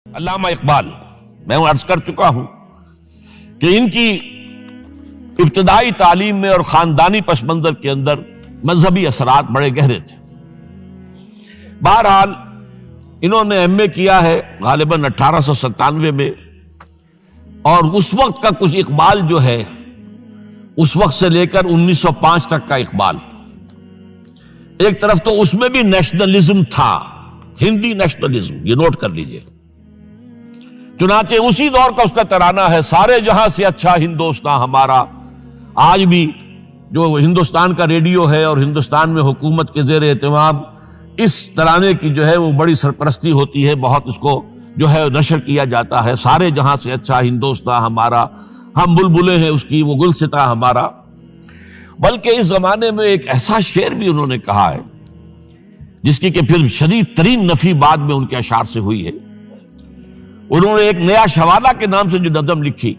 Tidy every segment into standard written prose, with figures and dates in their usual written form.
علامہ اقبال، میں عرض کر چکا ہوں کہ ان کی ابتدائی تعلیم میں اور خاندانی پس منظر کے اندر مذہبی اثرات بڑے گہرے تھے۔ بہرحال انہوں نے ایم اے کیا ہے غالباً 1897 میں، اور اس وقت کا کچھ اقبال جو ہے اس وقت سے لے کر 1905 تک کا اقبال، ایک طرف تو اس میں بھی نیشنلزم تھا، ہندی نیشنلزم، یہ نوٹ کر لیجئے۔ چنانچہ اسی دور کا اس کا ترانہ ہے، سارے جہاں سے اچھا ہندوستان ہمارا۔ آج بھی جو ہندوستان کا ریڈیو ہے اور ہندوستان میں حکومت کے زیر اہتمام اس ترانے کی جو ہے وہ بڑی سرپرستی ہوتی ہے، بہت اس کو جو ہے نشر کیا جاتا ہے، سارے جہاں سے اچھا ہندوستان ہمارا، ہم بلبلیں ہیں اس کی، وہ گلستاں ہمارا۔ بلکہ اس زمانے میں ایک ایسا شعر بھی انہوں نے کہا ہے جس کی کہ پھر شدید ترین نفی بعد میں ان کے اشعار سے ہوئی ہے۔ انہوں نے ایک نیا شوالہ کے نام سے جو نظم لکھی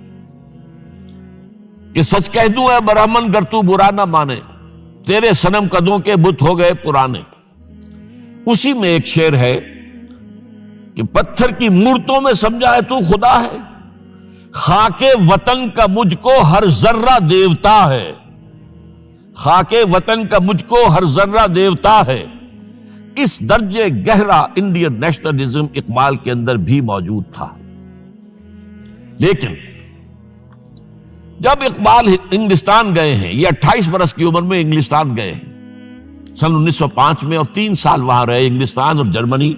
کہ سچ کہہ دوں اے برہمن گر تو برا نہ مانے، تیرے صنم قدوں کے بت ہو گئے پرانے۔ اسی میں ایک شعر ہے کہ پتھر کی مورتوں میں سمجھا ہے تو خدا ہے، خاک وطن کا مجھ کو ہر ذرہ دیوتا ہے، خاک وطن کا مجھ کو ہر ذرہ دیوتا ہے۔ اس درجے گہرا انڈین نیشنلزم اقبال کے اندر بھی موجود تھا۔ لیکن جب اقبال انگلستان گئے ہیں، یہ 28 برس کی عمر میں انگلستان گئے ہیں سن 1905 میں، اور 3 سال وہاں رہے، انگلستان اور جرمنی،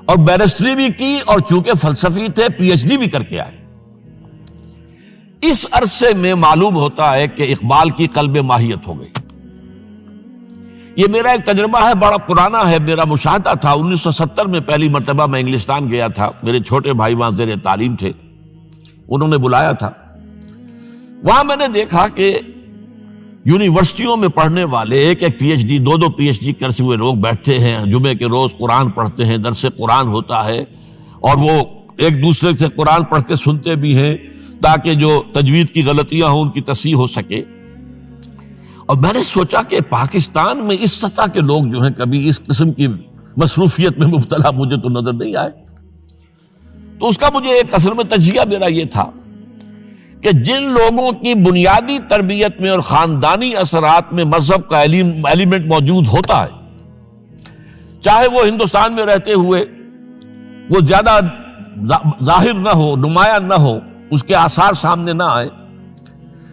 اور بیرسٹری بھی کی، اور چونکہ فلسفی تھے پی ایچ ڈی بھی کر کے آئے۔ اس عرصے میں معلوم ہوتا ہے کہ اقبال کی قلب ماہیت ہو گئی۔ یہ میرا ایک تجربہ ہے، بڑا پرانا ہے، میرا مشاہدہ تھا۔ 1970 میں پہلی مرتبہ میں انگلستان گیا تھا، میرے چھوٹے بھائی وہاں زیر تعلیم تھے، انہوں نے بلایا تھا۔ وہاں میں نے دیکھا کہ یونیورسٹیوں میں پڑھنے والے ایک P H D, 2 P H D کرتے ہوئے لوگ بیٹھتے ہیں، جمعے کے روز قرآن پڑھتے ہیں، درس قرآن ہوتا ہے، اور وہ ایک دوسرے سے قرآن پڑھ کے سنتے بھی ہیں تاکہ جو تجوید کی غلطیاں ہوں ان کی تصحیح ہو سکے۔ اور میں نے سوچا کہ پاکستان میں اس سطح کے لوگ جو ہیں کبھی اس قسم کی مصروفیت میں مبتلا مجھے تو نظر نہیں آئے۔ تو اس کا مجھے ایک اصل میں تجزیہ میرا یہ تھا کہ جن لوگوں کی بنیادی تربیت میں اور خاندانی اثرات میں مذہب کا ایلیمنٹ موجود ہوتا ہے، چاہے وہ ہندوستان میں رہتے ہوئے وہ زیادہ ظاہر نہ ہو، نمایاں نہ ہو، اس کے آثار سامنے نہ آئے،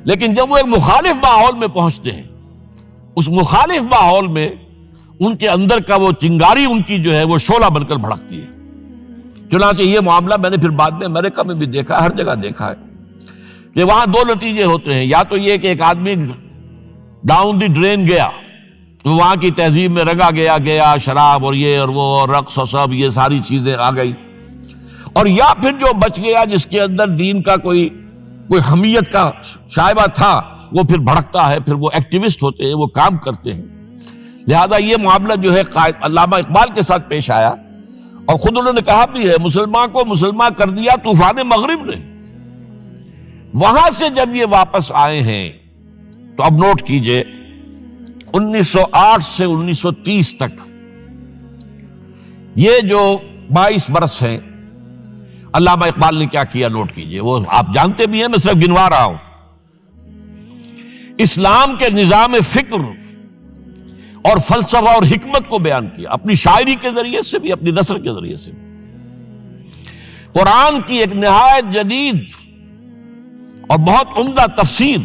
لیکن جب وہ ایک مخالف ماحول میں پہنچتے ہیں، اس مخالف ماحول میں ان کے اندر کا وہ چنگاری ان کی جو ہے وہ شعلہ بن کر بھڑکتی ہے۔ چنانچہ یہ معاملہ میں نے پھر بعد میں امریکہ میں بھی دیکھا، ہر جگہ دیکھا ہے کہ وہاں 2 نتیجے ہوتے ہیں، یا تو یہ کہ ایک آدمی ڈاؤن دی ڈرین گیا تو وہاں کی تہذیب میں رنگا گیا شراب اور یہ اور وہ اور رقص اور سب یہ ساری چیزیں آ گئی، اور یا پھر جو بچ گیا جس کے اندر دین کا کوئی حمیت کا شائبہ تھا، وہ پھر بھڑکتا ہے، پھر وہ ایکٹیوسٹ ہوتے ہیں، وہ کام کرتے ہیں۔ لہذا یہ معاملہ جو ہے علامہ اقبال کے ساتھ پیش آیا، اور خود انہوں نے کہا بھی ہے، مسلمان کو مسلمان کر دیا طوفان مغرب نے۔ وہاں سے جب یہ واپس آئے ہیں تو اب نوٹ کیجئے 1908 سے 1930 تک یہ جو 22 برس ہیں، علامہ اقبال نے کیا کیا نوٹ کیجئے، وہ آپ جانتے بھی ہیں، میں صرف گنوا رہا ہوں۔ اسلام کے نظام فکر اور فلسفہ اور حکمت کو بیان کیا، اپنی شاعری کے ذریعے سے بھی، اپنی نثر کے ذریعے سے بھی۔ قرآن کی ایک نہایت جدید اور بہت عمدہ تفسیر،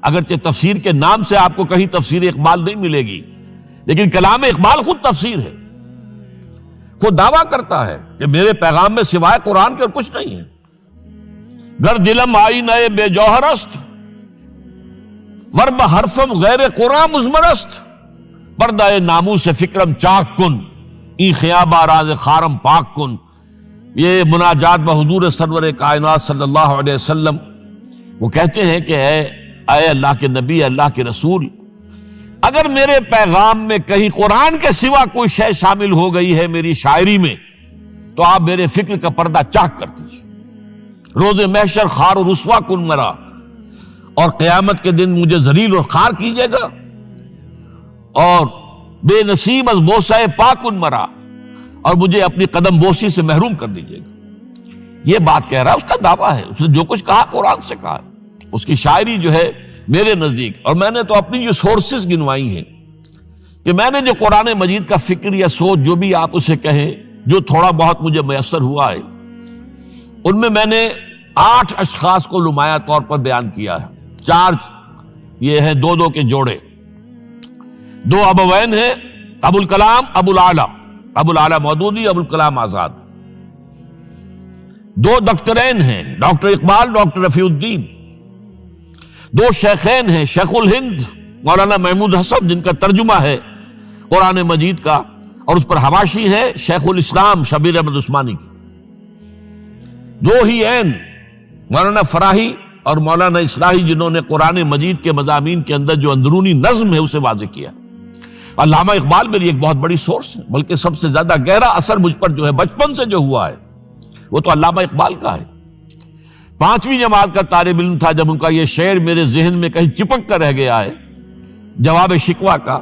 اگرچہ تفسیر کے نام سے آپ کو کہیں تفسیر اقبال نہیں ملے گی، لیکن کلام اقبال خود تفسیر ہے، خود دعویٰ کرتا ہے کہ میرے پیغام میں سوائے قرآن کے اور کچھ نہیں ہے۔ گر دلم آئی نئے بے جوہر است، ورب حرفم غیر قرآن مزمرست، پردہ ناموس فکرم چاک کن، ای خیابہ راز خارم پاک کن۔ یہ مناجات بحضور سرور کائنات صلی اللہ علیہ وسلم، وہ کہتے ہیں کہ اے اللہ کے نبی، اللہ کے رسول، اگر میرے پیغام میں کہیں قرآن کے سوا کوئی شے شامل ہو گئی ہے میری شاعری میں، تو آپ میرے فکر کا پردہ چاک کر دیجیے۔ روز محشر خار و رسوا کن مرا، اور قیامت کے دن مجھے ذلیل اور خار کیجیے گا، اور بے نصیب از بوسہ پاک کن مرا، اور مجھے اپنی قدم بوسی سے محروم کر دیجیے گا. یہ بات کہہ رہا ہے، اس کا دعویٰ ہے، اس نے جو کچھ کہا قرآن سے کہا. اس کی شاعری جو ہے میرے نزدیک، اور میں نے تو اپنی جو سورسز گنوائی ہیں کہ میں نے جو قرآن مجید کا فکر یا سوچ جو بھی آپ اسے کہیں، جو تھوڑا بہت مجھے میسر ہوا ہے، ان میں نے 8 اشخاص کو نمایاں طور پر بیان کیا ہے. 4 یہ ہیں 2 کے جوڑے. 2 ابوین ہیں، ابو الکلام ابو العلا مودودی، ابو الکلام آزاد. 2 دکترین ہیں، ڈاکٹر اقبال، ڈاکٹر رفیع الدین. 2 شیخین ہیں، شیخ الہند مولانا محمود حسن، جن کا ترجمہ ہے قرآن مجید کا، اور اس پر حواشی ہے شیخ الاسلام شبیر احمد عثمانی کی. 2 ہی عین مولانا فراہی اور مولانا اصلاحی، جنہوں نے قرآن مجید کے مضامین کے اندر جو اندرونی نظم ہے اسے واضح کیا. علامہ اقبال میری ایک بہت بڑی سورس ہے، بلکہ سب سے زیادہ گہرا اثر مجھ پر جو ہے بچپن سے جو ہوا ہے وہ تو علامہ اقبال کا ہے. 5ویں جماعت کا طالب علم تھا جب ان کا یہ شعر میرے ذہن میں کہیں چپک کر رہ گیا ہے، جواب شکوہ کا: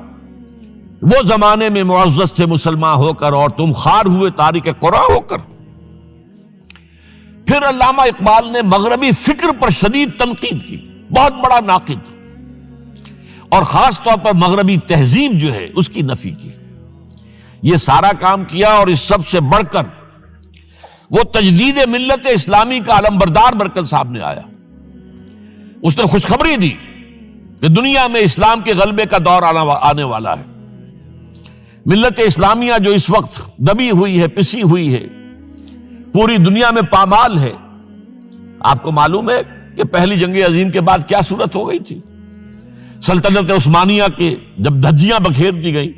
وہ زمانے میں معزز تھے مسلمان ہو کر، اور تم خار ہوئے تارک قرآن ہو کر. پھر علامہ اقبال نے مغربی فکر پر شدید تنقید کی، بہت بڑا ناقد، اور خاص طور پر مغربی تہذیب جو ہے اس کی نفی کی. یہ سارا کام کیا، اور اس سب سے بڑھ کر وہ تجدید ملت اسلامی کا علمبردار بن کر سامنے آیا. اس نے خوشخبری دی کہ دنیا میں اسلام کے غلبے کا دور آنے والا ہے. ملت اسلامیہ جو اس وقت دبی ہوئی ہے، پسی ہوئی ہے، پوری دنیا میں پامال ہے. آپ کو معلوم ہے کہ پہلی جنگ عظیم کے بعد کیا صورت ہو گئی تھی. سلطنت عثمانیہ کے جب دھجیاں بکھیر دی گئیں،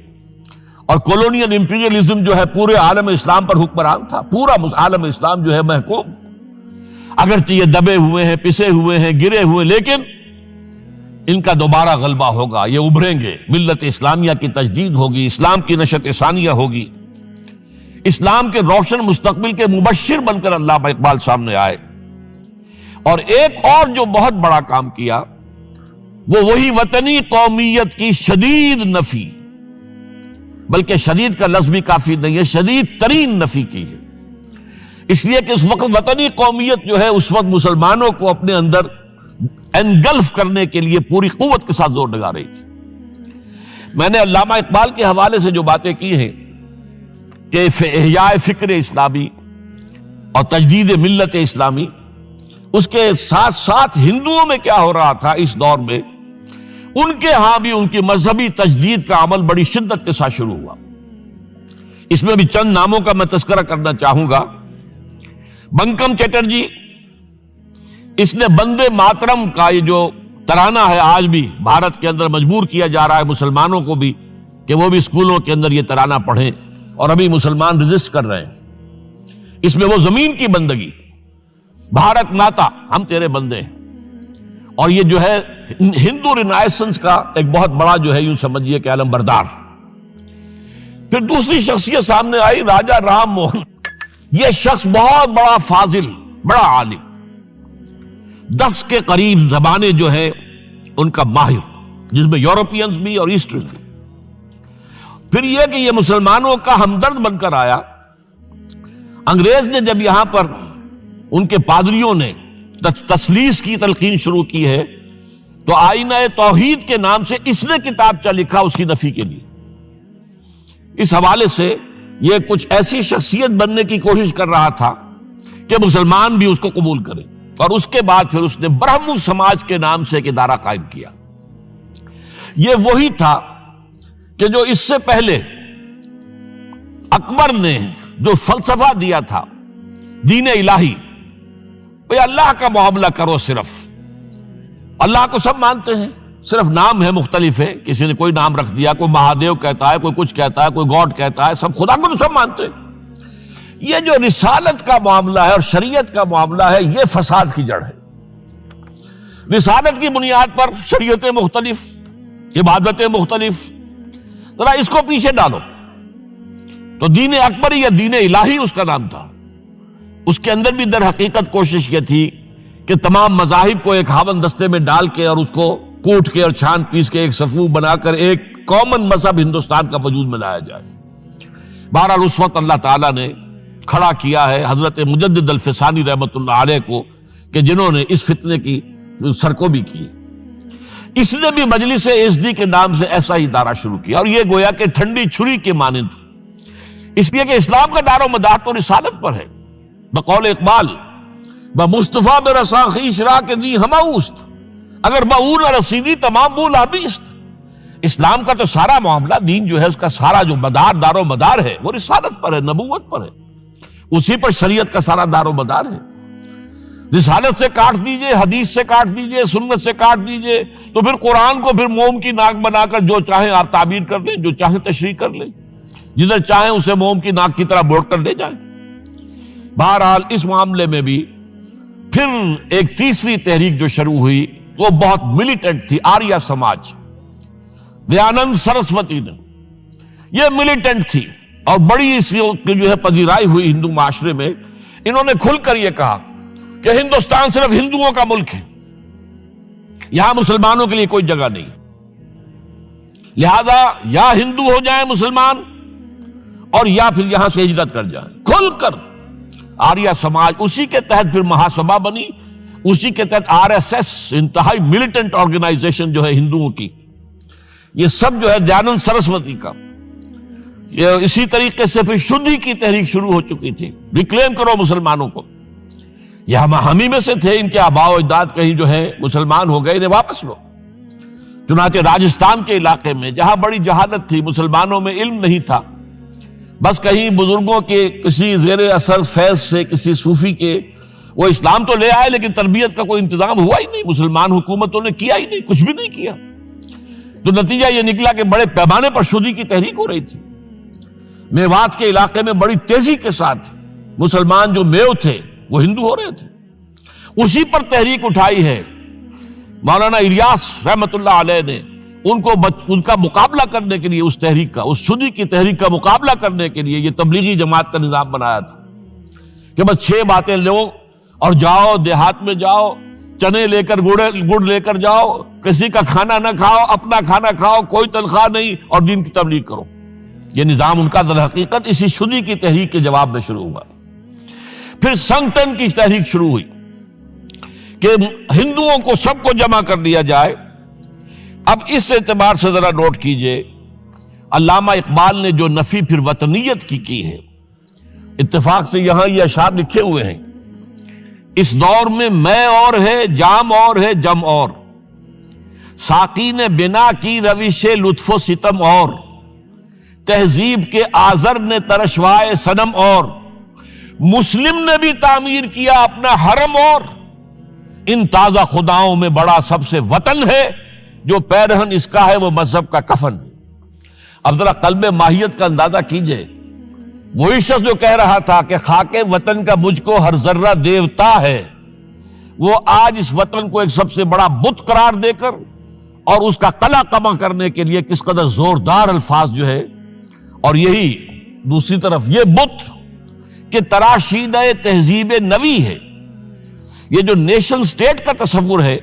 اور کولونیل امپیریلزم جو ہے پورے عالم اسلام پر حکمران تھا، پورا عالم اسلام جو ہے محکوم. اگرچہ یہ دبے ہوئے ہیں، پسے ہوئے ہیں، گرے ہوئے، لیکن ان کا دوبارہ غلبہ ہوگا، یہ ابھریں گے، ملت اسلامیہ کی تجدید ہوگی، اسلام کی نشأت ثانیہ ہوگی. اسلام کے روشن مستقبل کے مبشر بن کر علامہ اقبال سامنے آئے. اور ایک اور جو بہت بڑا کام کیا وہ وہی وطنی قومیت کی شدید نفی، بلکہ شدید کا لفظ بھی کافی نہیں ہے، شدید ترین نفی کی ہے. اس لیے کہ اس وقت وطنی قومیت جو ہے اس وقت مسلمانوں کو اپنے اندر انگلف کرنے کے لیے پوری قوت کے ساتھ زور لگا رہی تھی. میں نے علامہ اقبال کے حوالے سے جو باتیں کی ہیں کہ احیاء فکر اسلامی اور تجدید ملت اسلامی، اس کے ساتھ ساتھ ہندوؤں میں کیا ہو رہا تھا اس دور میں، ان کے ہاں بھی ان کی مذہبی تجدید کا عمل بڑی شدت کے ساتھ شروع ہوا. اس میں بھی چند ناموں کا میں تذکرہ کرنا چاہوں گا. بنکم چٹرجی، اس نے بندے ماترم کا یہ جو ترانہ ہے آج بھی بھارت کے اندر مجبور کیا جا رہا ہے مسلمانوں کو بھی کہ وہ بھی اسکولوں کے اندر یہ ترانہ پڑھیں، اور ابھی مسلمان رجسٹ کر رہے ہیں. اس میں وہ زمین کی بندگی، بھارت ماتا ہم تیرے بندے ہیں، اور یہ جو ہے ہندو رینائسنس کا ایک بہت بڑا جو ہے یوں سمجھیے کہ علم بردار. پھر دوسری شخصیت سامنے آئی، راجہ رام موہن. یہ شخص بہت بڑا فاضل، بڑا عالم، 10 کے قریب زبانیں جو ہے ان کا ماہر، جس میں یورپینز بھی اور ایسٹرن بھی. پھر یہ کہ یہ مسلمانوں کا ہمدرد بن کر آیا. انگریز نے جب یہاں پر ان کے پادریوں نے تسلیس کی تلقین شروع کی ہے تو آئینہ توحید کے نام سے اس نے کتابچہ لکھا اس کی نفی کے لیے. اس حوالے سے یہ کچھ ایسی شخصیت بننے کی کوشش کر رہا تھا کہ مسلمان بھی اس کو قبول کریں، اور اس کے بعد پھر اس نے برہمو سماج کے نام سے ایک ادارہ قائم کیا. یہ وہی تھا کہ جو اس سے پہلے اکبر نے جو فلسفہ دیا تھا دین الہی، بھئی اللہ کا معاملہ کرو، صرف اللہ کو سب مانتے ہیں، صرف نام ہے مختلف ہے، کسی نے کوئی نام رکھ دیا، کوئی مہادیو کہتا ہے، کوئی کچھ کہتا ہے، کوئی گاڈ کہتا ہے، سب خدا کو تو سب مانتے ہیں. یہ جو رسالت کا معاملہ ہے اور شریعت کا معاملہ ہے، یہ فساد کی جڑ ہے. رسالت کی بنیاد پر شریعتیں مختلف، عبادتیں مختلف، ذرا اس کو پیچھے ڈالو. تو دین اکبری یا دین الہی اس کا نام تھا. اس کے اندر بھی در حقیقت کوشش یہ تھی کہ تمام مذاہب کو ایک ہاون دستے میں ڈال کے اور اس کو کوٹ کے اور چھان پیس کے ایک صفوف بنا کر ایک کامن مذہب ہندوستان کا وجود میں لایا جائے. بہرحال اس وقت اللہ تعالیٰ نے کھڑا کیا ہے حضرت مجدد الفسانی رحمۃ اللہ علیہ کو کہ جنہوں نے اس فتنے کی سرکوبی کی. اس نے بھی مجلس ازدی کے نام سے ایسا ہی ادارہ شروع کیا، اور یہ گویا کہ ٹھنڈی چھری کے مانند، اس لیے کہ اسلام کا دار و مدار تو رسالت پر ہے. بقول اقبال بمصطفیٰ برساں خویش را کے دی ہماؤست، اگر باؤ نہ رسیدی تمام بولا بیست. اسلام کا تو سارا معاملہ، دین جو ہے اس کا سارا جو دار و مدار ہے وہ رسالت پر ہے، نبوت پر ہے، اسی پر شریعت کا سارا دار و مدار ہے. رسالت سے کاٹ دیجئے، حدیث سے کاٹ دیجئے، سنت سے کاٹ دیجئے، تو پھر قرآن کو پھر موم کی ناک بنا کر جو چاہیں آپ تعبیر کر لیں، جو چاہیں تشریح کر لیں، جدھر چاہیں اسے موم کی ناک کی طرح بوڑ کر لے جائیں. بہرحال اس معاملے میں بھی پھر ایک تیسری تحریک جو شروع ہوئی وہ بہت ملیٹنٹ تھی، آریہ سماج. دیانند سرسوتی نے، یہ ملیٹنٹ تھی اور بڑی اس کی جو ہے پذیرائی ہوئی ہندو معاشرے میں. انہوں نے کھل کر یہ کہا کہ ہندوستان صرف ہندوؤں کا ملک ہے، یہاں مسلمانوں کے لیے کوئی جگہ نہیں، لہذا یا ہندو ہو جائیں مسلمان اور یا پھر یہاں سے ہجرت کر جائیں. کھل کر آریہ سماج، اسی کے تحت پھر مہاسبھا بنی، اسی کے تحت RSS، انتہائی ملیٹنٹ آرگنائزیشن جو ہے ہندوؤں کی، یہ سب جو ہے دیانند سرسوتی کا. یہ اسی طریقے سے پھر شدھی کی تحریک شروع ہو چکی تھی، ریکلیم کرو مسلمانوں کو. یہ ہم ہی میں سے تھے، ان کے آباء و اجداد کہیں جو ہے مسلمان ہو گئے، انہیں واپس لو. چنانچہ راجستھان کے علاقے میں جہاں بڑی جہالت تھی، مسلمانوں میں علم نہیں تھا، بس کہیں بزرگوں کے کسی زیر اثر فیض سے، کسی صوفی کے وہ اسلام تو لے آئے لیکن تربیت کا کوئی انتظام ہوا ہی نہیں، مسلمان حکومتوں نے کیا ہی نہیں، کچھ بھی نہیں کیا. تو نتیجہ یہ نکلا کہ بڑے پیمانے پر شدھی کی تحریک ہو رہی تھی. میوات کے علاقے میں بڑی تیزی کے ساتھ مسلمان جو میو تھے وہ ہندو ہو رہے تھے. اسی پر تحریک اٹھائی ہے مولانا الیاس رحمت اللہ علیہ نے. ان کا مقابلہ کرنے کے لیے، اس تحریک کا، اس شدھی کی تحریک کا مقابلہ کرنے کے لیے یہ تبلیغی جماعت کا نظام بنایا تھا کہ بس 6 باتیں لو اور جاؤ، دیہات میں جاؤ، چنے لے کر گڑ لے کر جاؤ، کسی کا کھانا نہ کھاؤ، اپنا کھانا کھاؤ، کوئی تنخواہ نہیں، اور دین کی تبلیغ کرو. یہ نظام ان کا در حقیقت اسی شدھی کی تحریک کے جواب میں شروع ہوا. پھر سنگٹن کی تحریک شروع ہوئی کہ ہندوؤں کو سب کو جمع کر دیا جائے. اب اس اعتبار سے ذرا نوٹ کیجئے، علامہ اقبال نے جو نفی پھر وطنیت کی ہے، اتفاق سے یہاں یہ اشعار لکھے ہوئے ہیں: اس دور میں میں اور ہے، جام اور ہے، جم اور، ساقی نے بنا کی روش لطف و ستم اور، تہذیب کے آزر نے ترشوائے صنم اور، مسلم نے بھی تعمیر کیا اپنا حرم اور، ان تازہ خداؤں میں بڑا سب سے وطن ہے، جو پیرہن اس کا ہے وہ مذہب کا کفن. اب ذرا قلب ماہیت کا اندازہ کیجئے. وہی شخص جو کہہ رہا تھا کہ خاک وطن کا مجھ کو ہر ذرہ دیوتا ہے، وہ آج اس وطن کو ایک سب سے بڑا بت قرار دے کر اور اس کا قلع کما کرنے کے لیے کس قدر زوردار الفاظ جو ہے. اور یہی دوسری طرف یہ بت کہ تراشیدہ تہذیب نوی ہے. یہ جو نیشن سٹیٹ کا تصور ہے،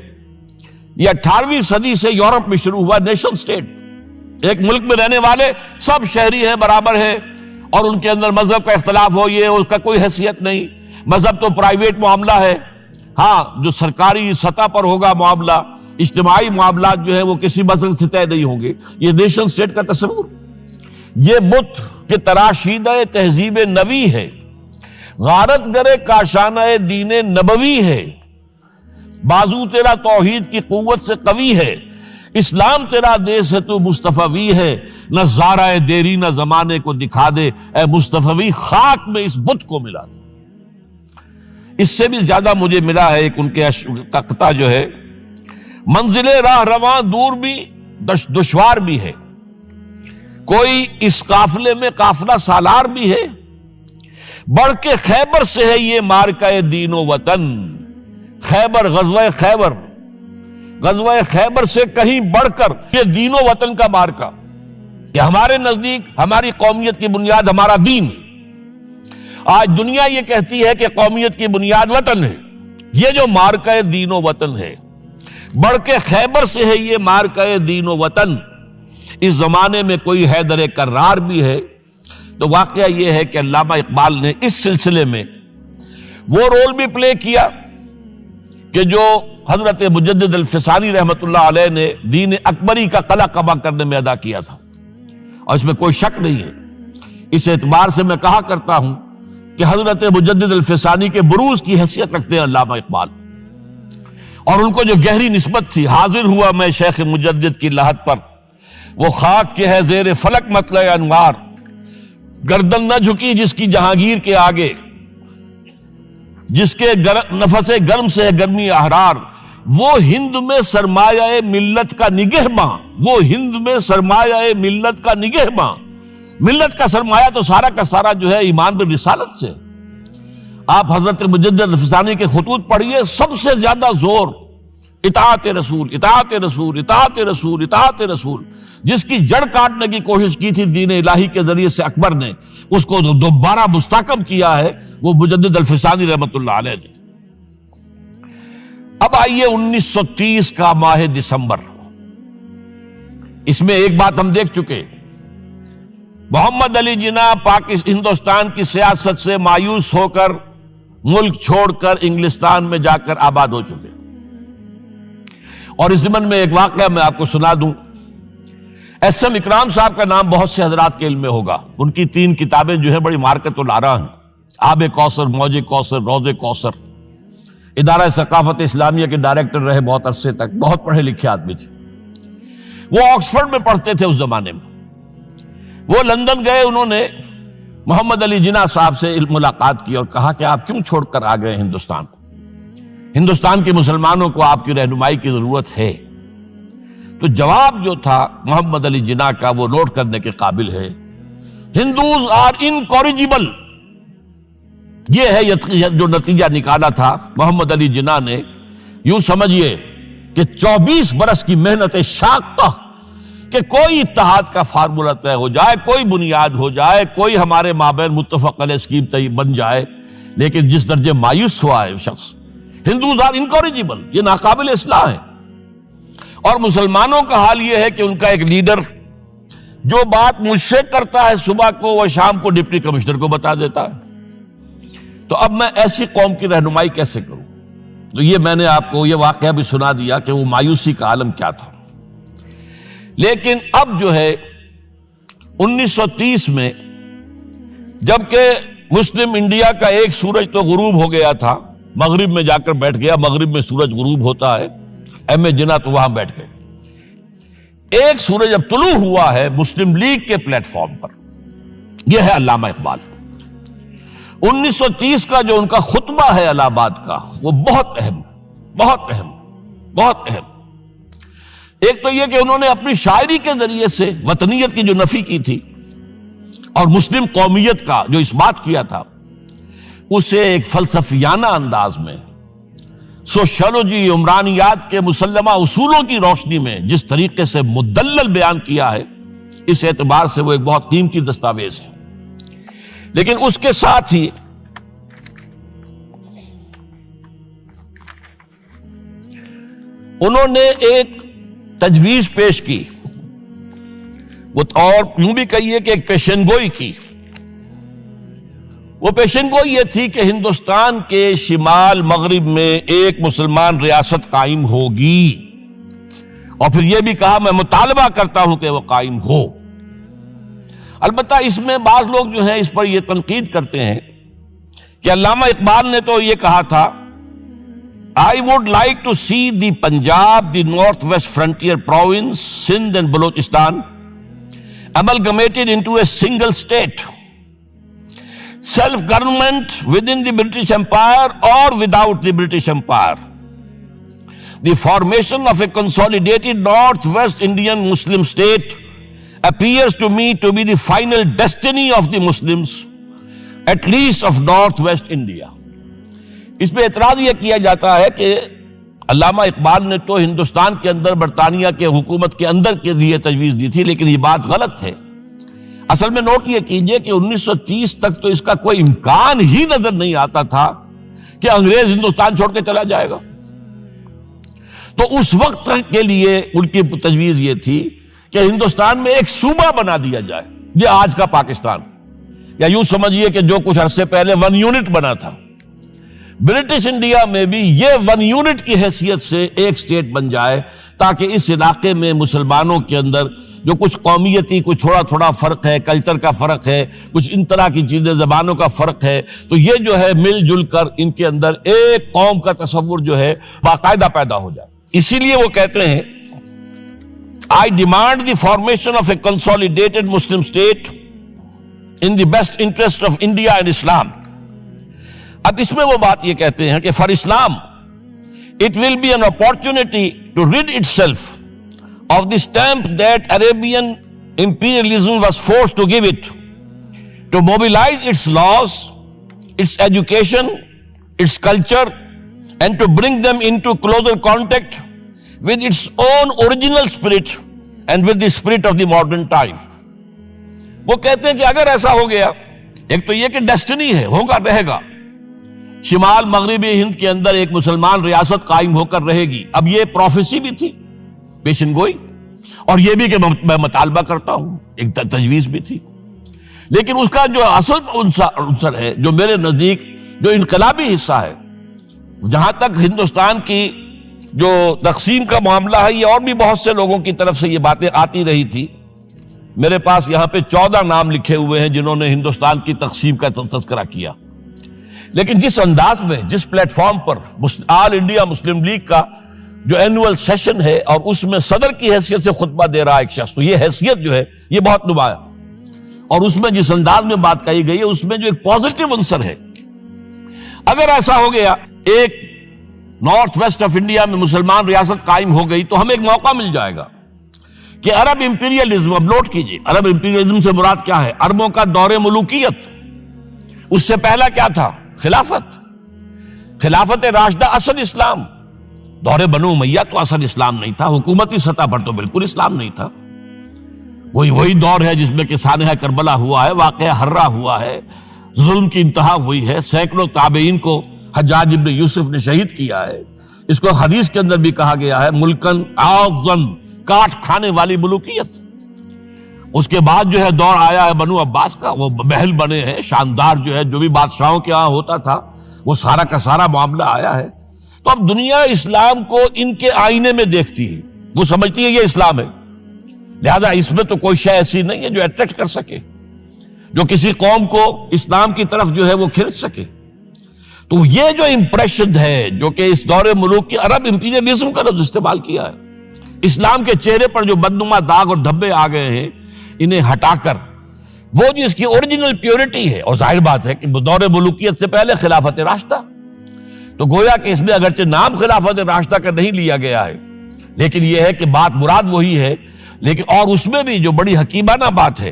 یہ 18ویں صدی سے یورپ میں شروع ہوا. نیشن سٹیٹ، ایک ملک میں رہنے والے سب شہری ہیں، برابر ہیں، اور ان کے اندر مذہب کا اختلاف ہو، یہ اس کا کوئی حیثیت نہیں. مذہب تو پرائیویٹ معاملہ ہے، ہاں جو سرکاری سطح پر ہوگا معاملہ، اجتماعی معاملات جو ہے وہ کسی مذہب سے طے نہیں ہوں گے. یہ نیشن سٹیٹ کا تصور، یہ بت کہ تراشیدہ تہذیب نوی ہے، غارت گرے کاشانہ دین نبوی ہے، بازو تیرا توحید کی قوت سے قوی ہے، اسلام تیرا دیس ہے تو مصطفی ہے، نہ زارہ دیری نہ زمانے کو دکھا دے، اے مصطفی خاک میں اس بت کو ملا دے. اس سے بھی زیادہ مجھے ملا ہے ایک ان کے قطعہ جو ہے: منزل راہ رواں دور بھی دشوار بھی ہے، کوئی اس قافلے میں قافلہ سالار بھی ہے، بڑھ کے خیبر سے ہے یہ مارکہ دین و وطن. خیبر، غزوہ خیبر سے کہیں بڑھ کر یہ دین و وطن کا مارکہ، کہ ہمارے نزدیک ہماری قومیت کی بنیاد ہمارا دین. آج دنیا یہ کہتی ہے کہ قومیت کی بنیاد وطن ہے. یہ جو مارکہ دین و وطن ہے، بڑھ کے خیبر سے ہے یہ مارکہ دین و وطن. اس زمانے میں کوئی حیدر کرار بھی ہے، تو واقعہ یہ ہے کہ علامہ اقبال نے اس سلسلے میں وہ رول بھی پلے کیا کہ جو حضرت مجدد الفسانی رحمۃ اللہ علیہ نے دین اکبری کا قلع قبا کرنے میں ادا کیا تھا، اور اس میں کوئی شک نہیں ہے۔ اس اعتبار سے میں کہا کرتا ہوں کہ حضرت مجدد الفسانی کے بروز کی حیثیت رکھتے ہیں علامہ اقبال، اور ان کو جو گہری نسبت تھی، حاضر ہوا میں شیخ مجدد کی لحد پر، وہ خاک کے ہے زیر فلک مطلع انوار، گردن نہ جھکی جس کی جہانگیر کے آگے، جس کے نفس گرم سے ہے گرمی احرار، وہ ہند میں سرمایہ ملت کا نگہباں، وہ ہند میں سرمایہ ملت کا نگہباں۔ ملت کا سرمایہ تو سارا کا سارا جو ہے ایمان بالرسالت سے۔ آپ حضرت مجدد الفسانی کے خطوط پڑھیے، سب سے زیادہ زور اطاعت رسول، اطاعت رسول، اطاعت رسول، اطاعت رسول۔ جس کی جڑ کاٹنے کی کوشش کی تھی دین الہی کے ذریعے سے اکبر نے، اس کو دوبارہ مستحکم کیا ہے وہ مجدد الفسانی رحمۃ اللہ علیہ نے۔ اب آئیے 1930 کا ماہ دسمبر، اس میں ایک بات ہم دیکھ چکے، محمد علی جناح ہندوستان کی سیاست سے مایوس ہو کر ملک چھوڑ کر انگلستان میں جا کر آباد ہو چکے۔ اور اس ضمن میں ایک واقعہ میں آپ کو سنا دوں۔ ایس ایم اکرام صاحب کا نام بہت سے حضرات کے علم میں ہوگا، ان کی 3 کتابیں جو ہیں بڑی مارکت الآراء ہیں، آب کوثر، موج کوثر، روض کوثر۔ ادارہ ثقافت اسلامیہ کے ڈائریکٹر رہے بہت عرصے تک، بہت پڑھے لکھے آدمی تھے۔ وہ آکسفورڈ میں پڑھتے تھے اس زمانے میں۔ وہ لندن گئے، انہوں نے محمد علی جناح صاحب سے ملاقات کی اور کہا کہ آپ کیوں چھوڑ کر آ گئے ہندوستان؟ ہندوستان کے مسلمانوں کو آپ کی رہنمائی کی ضرورت ہے۔ تو جواب جو تھا محمد علی جناح کا وہ نوٹ کرنے کے قابل ہے۔ ہندوز آر انکوریجیبل، یہ ہے جو نتیجہ نکالا تھا محمد علی جناح نے۔ یوں سمجھیے کہ 24 برس کی محنت شاقہ کہ کوئی اتحاد کا فارمولہ طے ہو جائے، کوئی بنیاد ہو جائے، کوئی ہمارے مابین متفق علیہ اسکیم بن جائے، لیکن جس درجے مایوس ہوا ہے شخص، ہندوز آر انکوریجیبل، یہ ناقابل اصلاح ہے۔ اور مسلمانوں کا حال یہ ہے کہ ان کا ایک لیڈر جو بات مجھ سے کرتا ہے صبح کو، وہ شام کو ڈپٹی کمشنر کو بتا دیتا ہے۔ تو اب میں ایسی قوم کی رہنمائی کیسے کروں؟ تو یہ میں نے آپ کو یہ واقعہ بھی سنا دیا کہ وہ مایوسی کا عالم کیا تھا۔ لیکن اب جو ہے 1930 میں، جبکہ مسلم انڈیا کا ایک سورج تو غروب ہو گیا تھا، مغرب میں جا کر بیٹھ گیا، مغرب میں سورج غروب ہوتا ہے، ایم اے جناح تو وہاں بیٹھ گئے۔ ایک سورج اب طلوع ہوا ہے مسلم لیگ کے پلیٹ فارم پر، یہ ہے علامہ اقبال۔ 1930 کا جو ان کا خطبہ ہے الہ آباد کا، وہ بہت اہم، بہت اہم، بہت اہم۔ ایک تو یہ کہ انہوں نے اپنی شاعری کے ذریعے سے وطنیت کی جو نفی کی تھی اور مسلم قومیت کا جو اس بات کیا تھا، اسے ایک فلسفیانہ انداز میں سوشیولوجی، عمرانیات کے مسلمہ اصولوں کی روشنی میں جس طریقے سے مدلل بیان کیا ہے، اس اعتبار سے وہ ایک بہت قیمتی دستاویز ہے۔ لیکن اس کے ساتھ ہی انہوں نے ایک تجویز پیش کی، اور یوں بھی کہیے کہ ایک پیشن گوئی کی۔ وہ پیشن گوئی یہ تھی کہ ہندوستان کے شمال مغرب میں ایک مسلمان ریاست قائم ہوگی، اور پھر یہ بھی کہا میں مطالبہ کرتا ہوں کہ وہ قائم ہو۔ البتہ اس میں بعض لوگ جو ہیں اس پر یہ تنقید کرتے ہیں کہ علامہ اقبال نے تو یہ کہا تھا I would like to see the Punjab, the Northwest Frontier Province, Sindh and Balochistan amalgamated into a single state. Self-government within the British Empire or without the British Empire. The formation of a consolidated Northwest Indian Muslim state appears to me to be the final destiny of the Muslims, at least of Northwest India. اس پہ اعتراض یہ کیا جاتا ہے کہ علامہ اقبال نے تو ہندوستان کے اندر برطانیہ کے حکومت کے اندر کے لیے تجویز دی تھی، لیکن یہ بات غلط ہے۔ اصل میں نوٹ یہ کیجئے کہ 1930 تک تو اس کا کوئی امکان ہی نظر نہیں آتا تھا کہ انگریز ہندوستان چھوڑ کے چلا جائے گا۔ تو اس وقت کے لیے ان کی تجویز یہ تھی کہ ہندوستان میں ایک صوبہ بنا دیا جائے، یہ آج کا پاکستان، یا یوں سمجھیے کہ جو کچھ عرصے پہلے 1 یونٹ بنا تھا، برٹش انڈیا میں بھی یہ 1 یونٹ کی حیثیت سے ایک سٹیٹ بن جائے، تاکہ اس علاقے میں مسلمانوں کے اندر جو کچھ قومیتی کچھ تھوڑا تھوڑا فرق ہے، کلچر کا فرق ہے، کچھ ان طرح کی چیزیں، زبانوں کا فرق ہے، تو یہ جو ہے مل جل کر ان کے اندر ایک قوم کا تصور جو ہے باقاعدہ پیدا ہو جائے۔ اسی لیے وہ کہتے ہیں I demand the formation of a consolidated Muslim state in the best interest of India and Islam۔ اب اس میں وہ بات یہ کہتے ہیں کہ for Islam it will be an opportunity to rid itself of the stamp that Arabian imperialism was forced to give it, to mobilize its laws, its education, its culture, and to bring them into closer contact with its own original spirit and with the spirit of the modern time۔ وہ کہتے ہیں کہ اگر ایسا ہو گیا، ایک تو یہ کہ ڈیسٹنی ہے، ہوگا، رہے گا، شمال مغربی ہند کے اندر ایک مسلمان ریاست قائم ہو کر رہے گی۔ اب یہ پروفیسی بھی تھی، پیشن گوئی، اور یہ بھی کہ میں مطالبہ کرتا ہوں، ایک تجویز بھی تھی، لیکن اس کا جو اصل عنصر ہے، جو میرے نزدیک جو انقلابی حصہ ہے، جہاں تک ہندوستان کی جو تقسیم کا معاملہ ہے، یہ اور بھی بہت سے لوگوں کی طرف سے یہ باتیں آتی رہی تھی۔ میرے پاس یہاں پہ 14 نام لکھے ہوئے ہیں جنہوں نے ہندوستان کی تقسیم کا تذکرہ کیا، لیکن جس انداز میں، جس پلیٹ فارم پر آل انڈیا مسلم لیگ کا جو اینول سیشن ہے اور اس میں صدر کی حیثیت سے خطبہ دے رہا ایک شخص، تو یہ حیثیت جو ہے یہ بہت نمایاں، اور اس میں جس انداز میں بات کہی گئی ہے اس میں جو ایک پازیٹیو عنصر ہے۔ اگر ایسا ہو گیا، ایک نارتھ ویسٹ آف انڈیا میں مسلمان ریاست قائم ہو گئی، تو ہمیں ایک موقع مل جائے گا کہ عرب امپیریلزم، اب نوٹ کیجئے، عرب امپیریلزم سے مراد کیا ہے؟ عربوں کا دور ملوکیت۔ اس سے پہلا کیا تھا؟ خلافت راشدہ، اصل اسلام۔ دور بنو امیہ تو اصل اسلام نہیں تھا، حکومتی سطح پر تو بالکل اسلام نہیں تھا۔ وہی دور ہے جس میں کہ سانحہ کربلا ہوا ہے، واقعہ ہرہ ہوا ہے، ظلم کی انتہا ہوئی ہے، سینکڑوں تابعین کو حجاج ابن یوسف نے شہید کیا ہے۔ اس کو حدیث کے اندر بھی کہا گیا ہے ملکن اعظم، کاٹ کھانے والی ملوکیت۔ اس کے بعد جو ہے دور آیا ہے بنو عباس کا، وہ محل بنے ہیں شاندار، جو ہے جو بھی بادشاہوں کے ہاں ہوتا تھا وہ سارا کا سارا معاملہ آیا ہے۔ تو اب دنیا اسلام کو ان کے آئینے میں دیکھتی ہے، وہ سمجھتی ہے یہ اسلام ہے، لہذا اس میں تو کوئی شے ایسی نہیں ہے جو اٹریکٹ کر سکے، جو کسی قوم کو اسلام کی طرف جو ہے وہ کھینچ سکے۔ تو یہ جو امپریشن ہے، جو کہ اس دور ملوک کی عرب امپیریلزم کا لفظ استعمال کیا ہے، اسلام کے چہرے پر جو بدنما داغ اور دھبے آ گئے ہیں، انہیں ہٹا کر وہ جو اس کی اوریجنل پیورٹی ہے، اور ظاہر بات ہے کہ دور ملوکیت سے پہلے خلافت راشدہ، تو گویا کہ اس میں اگرچہ نام خلافت راشدہ کا نہیں لیا گیا ہے، لیکن یہ ہے کہ بات مراد وہی ہے، لیکن اور اس میں بھی جو بڑی حکیمانہ بات ہے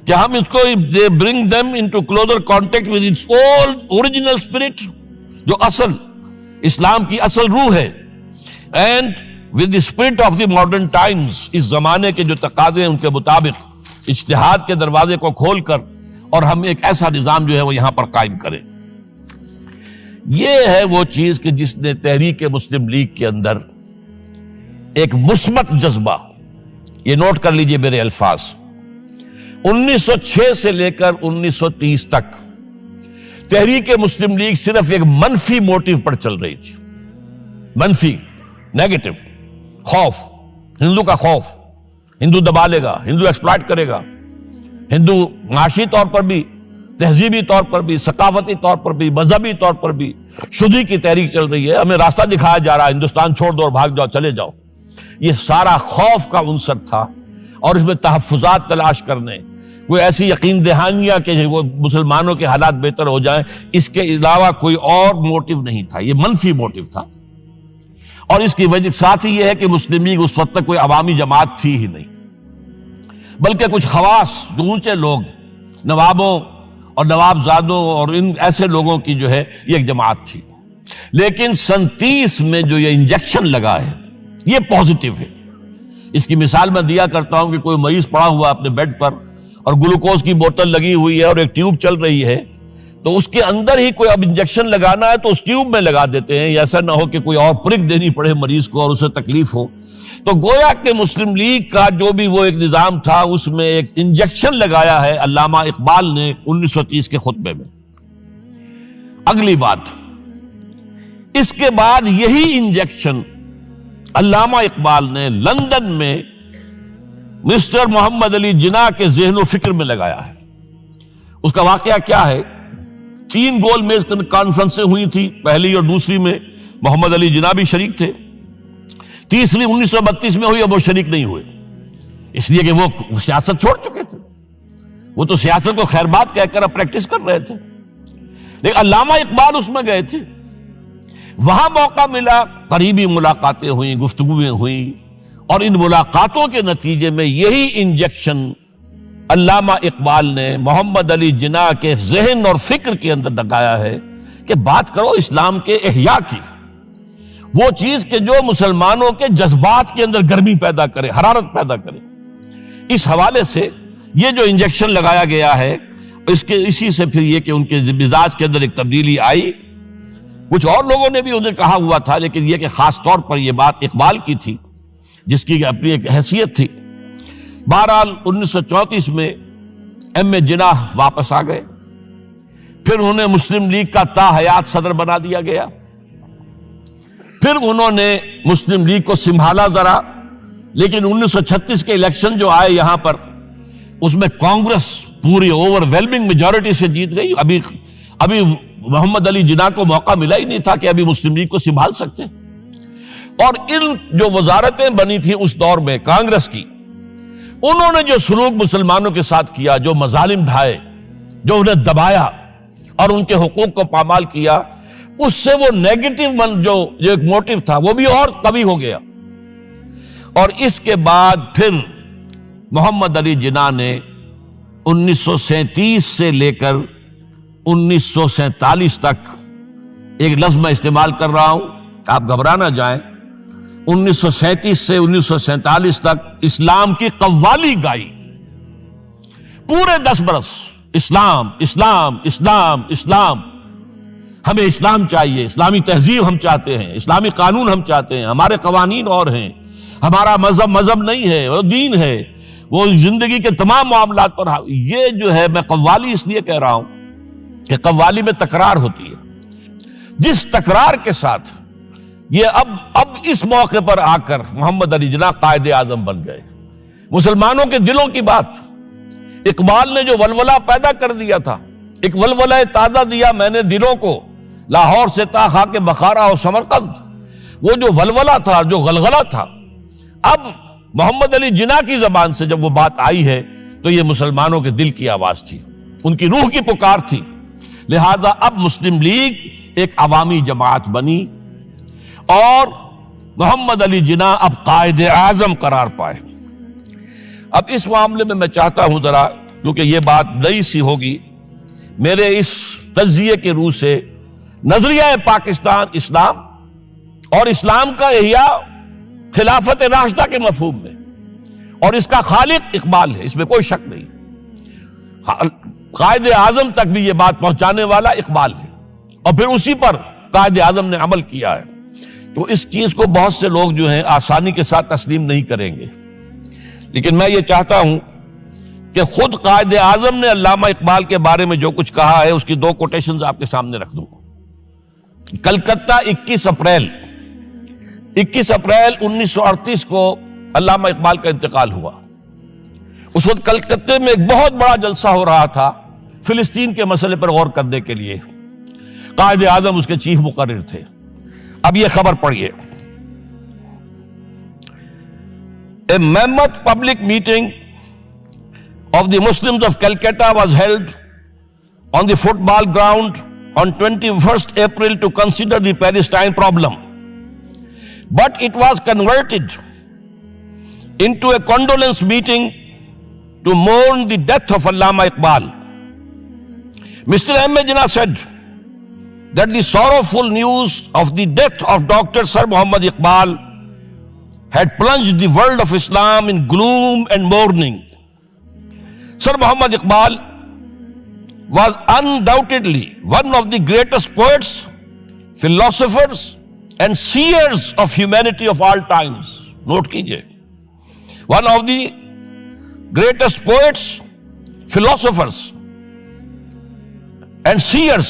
کہ ہم اس کو bring them into closer contact with its old original spirit، جو اصل اسلام کی اصل روح ہے، and with the spirit of the modern times، اس زمانے کے جو تقاضے ہیں ان کے مطابق اجتہاد کے دروازے کو کھول کر، اور ہم ایک ایسا نظام جو ہے وہ یہاں پر قائم کریں۔ یہ ہے وہ چیز کہ جس نے تحریک مسلم لیگ کے اندر ایک مثبت جذبہ، یہ نوٹ کر لیجئے میرے الفاظ، 1906 سے لے کر 1930 تک تحریک مسلم لیگ صرف ایک منفی موٹیو پر چل رہی تھی، منفی، نیگیٹو، خوف، ہندو کا خوف، ہندو دبا لے گا، ہندو ایکسپلائٹ کرے گا، ہندو معاشی طور پر بھی، تہذیبی طور پر بھی، ثقافتی طور پر بھی، مذہبی طور پر بھی شدی کی تحریک چل رہی ہے، ہمیں راستہ دکھایا جا رہا ہے، ہندوستان چھوڑ دو اور بھاگ جاؤ، چلے جاؤ۔ یہ سارا خوف کا عنصر تھا، اور اس میں تحفظات تلاش کرنے، کوئی ایسی یقین دہانیاں کہ وہ مسلمانوں کے حالات بہتر ہو جائیں، اس کے علاوہ کوئی اور موٹیو نہیں تھا، یہ منفی موٹیو تھا۔ اور اس کی وجہ ساتھ ہی یہ ہے کہ مسلم لیگ اس وقت تک کوئی عوامی جماعت تھی ہی نہیں، بلکہ کچھ خواص، جو اونچے لوگ، نوابوں اور نوابزادوں اور ان ایسے لوگوں کی جو ہے یہ ایک جماعت تھی۔ لیکن 37 میں جو یہ انجیکشن لگا ہے یہ پازیٹیو ہے۔ اس کی مثال میں دیا کرتا ہوں کہ کوئی مریض پڑا ہوا اپنے بیڈ پر اور گلوکوز کی بوتل لگی ہوئی ہے اور ایک ٹیوب چل رہی ہے، تو اس کے اندر ہی کوئی اب انجیکشن لگانا ہے تو اس ٹیوب میں لگا دیتے ہیں، ایسا نہ ہو کہ کوئی اور پرک دینی پڑے مریض کو اور اسے تکلیف ہو۔ تو گویا کہ مسلم لیگ کا جو بھی وہ ایک نظام تھا اس میں ایک انجیکشن لگایا ہے علامہ اقبال نے 1930 کے خطبے میں۔ اگلی بات، اس کے بعد یہی انجیکشن علامہ اقبال نے لندن میں مسٹر محمد علی جناح کے ذہن و فکر میں لگایا ہے۔ اس کا واقعہ کیا ہے؟ 3 گول میز کانفرنسیں ہوئی تھی، پہلی اور دوسری میں محمد علی جناح بھی شریک تھے، تیسری 1932 میں ہوئی، اب وہ شریک نہیں ہوئے، اس لیے کہ وہ سیاست چھوڑ چکے تھے، وہ تو سیاست کو خیر بات کہہ کر اب پریکٹس کر رہے تھے، لیکن علامہ اقبال اس میں گئے تھے، وہاں موقع ملا، قریبی ملاقاتیں ہوئیں، گفتگویں ہوئیں، اور ان ملاقاتوں کے نتیجے میں یہی انجیکشن علامہ اقبال نے محمد علی جناح کے ذہن اور فکر کے اندر لگایا ہے کہ بات کرو اسلام کے احیاء کی، وہ چیز کہ جو مسلمانوں کے جذبات کے اندر گرمی پیدا کرے، حرارت پیدا کرے۔ اس حوالے سے یہ جو انجیکشن لگایا گیا ہے، اسی سے پھر یہ کہ ان کے مزاج کے اندر ایک تبدیلی آئی۔ کچھ اور لوگوں نے بھی انہیں کہا ہوا تھا، لیکن یہ کہ خاص طور پر یہ بات اقبال کی تھی جس کی اپنی ایک حیثیت تھی۔ بہرحال 1934 میں ایم اے جناح واپس آ گئے، پھر انہیں مسلم لیگ کا تا حیات صدر بنا دیا گیا، پھر انہوں نے مسلم لیگ کو سنبھالا ذرا، لیکن 1936 کے الیکشن جو آئے یہاں پر، اس میں کانگریس پوری اوور ویلمنگ میجورٹی سے جیت گئی۔ ابھی محمد علی جناح کو موقع ملا ہی نہیں تھا کہ ابھی مسلم لیگ کو سنبھال سکتے، اور ان جو وزارتیں بنی تھیں اس دور میں کانگریس کی، انہوں نے جو سلوک مسلمانوں کے ساتھ کیا، جو مظالم ڈھائے، جو انہیں دبایا اور ان کے حقوق کو پامال کیا، اس سے وہ نیگیٹو جو ایک موٹیو تھا وہ بھی اور قوی ہو گیا۔ اور اس کے بعد پھر محمد علی جناح نے 1937 سے لے کر 1947 تک، ایک لفظ میں استعمال کر رہا ہوں، آپ گھبرا نہ جائیں، 1937 سے 1947 تک اسلام کی قوالی گائی، پورے 10 برس اسلام اسلام اسلام اسلام، ہمیں اسلام چاہیے، اسلامی تہذیب ہم چاہتے ہیں، اسلامی قانون ہم چاہتے ہیں، ہمارے قوانین اور ہیں، ہمارا مذہب نہیں ہے، وہ دین ہے، وہ زندگی کے تمام معاملات پر۔ یہ جو ہے میں قوالی اس لیے کہہ رہا ہوں کہ قوالی میں تکرار ہوتی ہے، جس تکرار کے ساتھ یہ اب اس موقع پر آ کر محمد علی جناح قائد اعظم بن گئے۔ مسلمانوں کے دلوں کی بات، اقبال نے جو ولولہ پیدا کر دیا تھا، ایک ولولہ تازہ دیا میں نے دلوں کو، لاہور سے تا خاک بخارا اور سمرقند، وہ جو ولولہ تھا، جو غلغلہ تھا، اب محمد علی جناح کی زبان سے جب وہ بات آئی ہے تو یہ مسلمانوں کے دل کی آواز تھی، ان کی روح کی پکار تھی۔ لہذا اب مسلم لیگ ایک عوامی جماعت بنی اور محمد علی جناح اب قائد اعظم قرار پائے۔ اب اس معاملے میں چاہتا ہوں ذرا، کیونکہ یہ بات نئی سی ہوگی، میرے اس تجزیے کے روح سے نظریہ پاکستان اسلام اور اسلام کا احیاء خلافت راشدہ کے مفہوم میں، اور اس کا خالق اقبال ہے، اس میں کوئی شک نہیں، قائد اعظم تک بھی یہ بات پہنچانے والا اقبال ہے، اور پھر اسی پر قائد اعظم نے عمل کیا ہے۔ تو اس چیز کو بہت سے لوگ جو ہیں آسانی کے ساتھ تسلیم نہیں کریں گے، لیکن میں یہ چاہتا ہوں کہ خود قائد اعظم نے علامہ اقبال کے بارے میں جو کچھ کہا ہے اس کی 2 کوٹیشنز آپ کے سامنے رکھ دوں۔ کلکتہ 21 اپریل 1938 کو علامہ اقبال کا انتقال ہوا۔ اس وقت کلکتہ میں ایک بہت بڑا جلسہ ہو رہا تھا فلسطین کے مسئلے پر غور کرنے کے لیے، قائد اعظم اس کے چیف مقرر تھے۔ اب یہ خبر پڑھیے، A mammoth public meeting of the Muslims of Calcutta was held on the football ground on 21st April to consider the Palestine problem. But it was converted into a condolence meeting to mourn the death of Allama Iqbal. Mr. M. A. Jinnah said that the sorrowful news of the death of Dr. Sir Muhammad Iqbal had plunged the world of Islam in gloom and mourning. Sir Muhammad Iqbal was undoubtedly one of the greatest poets, philosophers and seers of humanity of all times. Note kijiye, one of the greatest poets, philosophers and seers,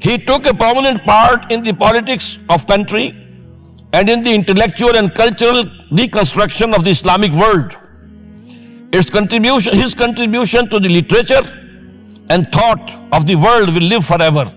He took a prominent part in the politics of country and in the intellectual and cultural reconstruction of the Islamic world. His contribution to the literature and thought of the world will live forever.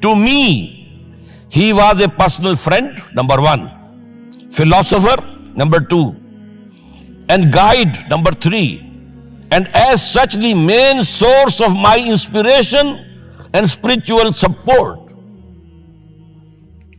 To me, he was a personal friend, number one, philosopher, number two, and guide, number three, and as such the main source of my inspiration and spiritual support.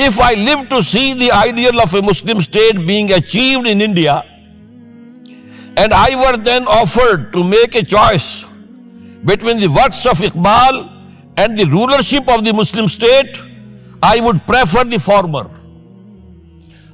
if I live to see the ideal of a Muslim state being achieved in India and I were then offered to make a choice between the works of Iqbal and the rulership of the Muslim state, I would prefer the former.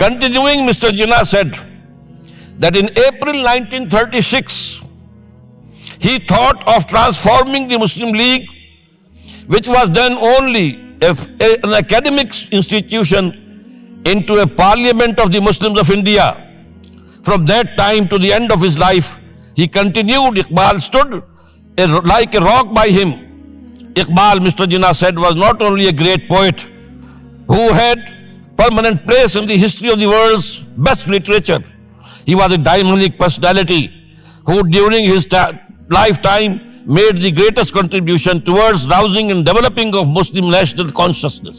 continuing, Mr. Jinnah said that in April 1936 he thought of transforming the Muslim League, which was then only an academic institution, into a parliament of the Muslims of India. From that time to the end of his life, he continued. Iqbal stood like a rock by him. Iqbal, Mr. Jinnah said, was not only a great poet who had permanent place in the history of the world's best literature. He was a dynamic personality who during his lifetime made the greatest contribution towards rousing and developing of Muslim national consciousness.